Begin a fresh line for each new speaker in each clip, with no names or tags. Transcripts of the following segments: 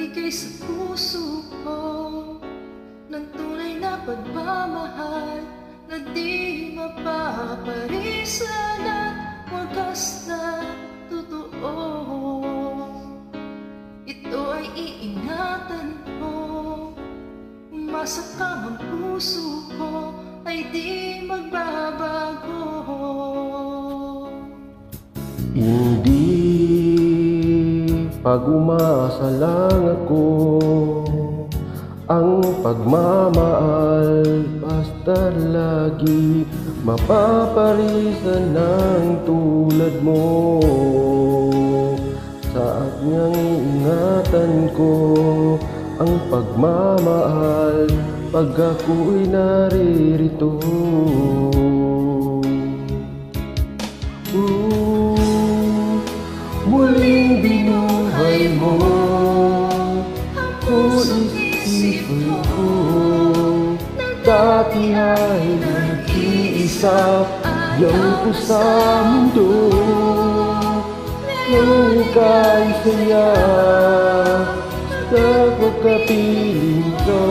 nagbigay sa puso ko ng tunay na pagmamahal na di mapaparisan at wagas na totoo. Ito ay iingatan ko, umasa kang ang puso ko ay di magbabago.
Hindi pag umasa lang ako, ang pagmamahal basta lagi mapaparisan ng tulad mo. Sa aking ingatan ko ang pagmamahal pag ako'y naririto. Muling binuhay mo ang isipan ko. Dati ay nag-iisa lang ko sa mundo. Ngayon ika'y saya sa pagkapiling ko.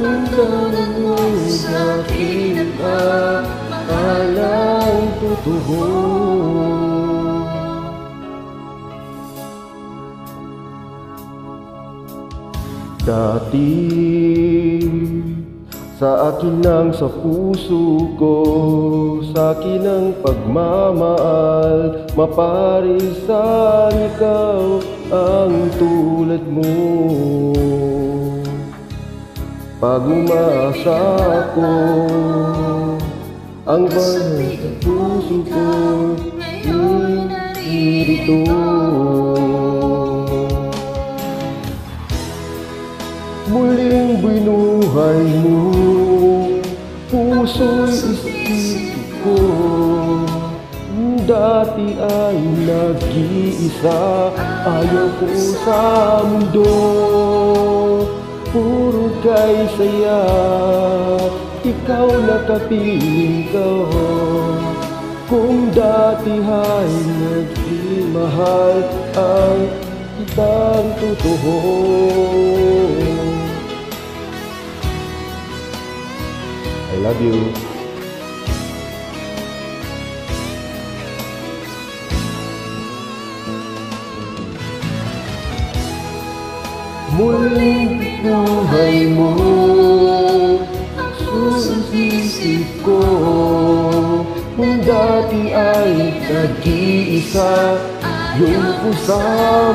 Nandang mo sa akin ang akalang totoo. Dati sa akin lang sa puso ko, sa akin ang pagmamahal, maparisan ikaw ang tulad mo. Pag umasa ako, ang bahay sa puso ko naririto. Muling binuhay mo puso'y isip ko. Dati ay nag-iisa, ayaw ko sa mundo. Puro kay saya, ikaw nakapiling ko. Kung dati ay nagmahal ang kitang totoo. I love you. Muling binuhay mo sa isip ko. Kung dati ay nag-iisa yung ko sa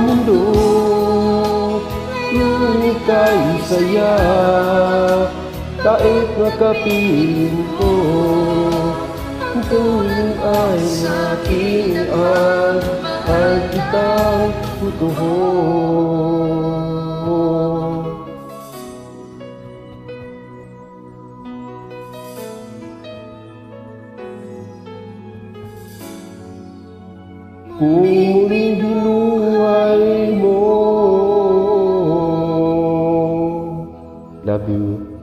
mundo. Yung ika'y saya kahit nakapiling ko. Ikaw ay aking at kitang totoo. Kung muling binuhay mo. Love you.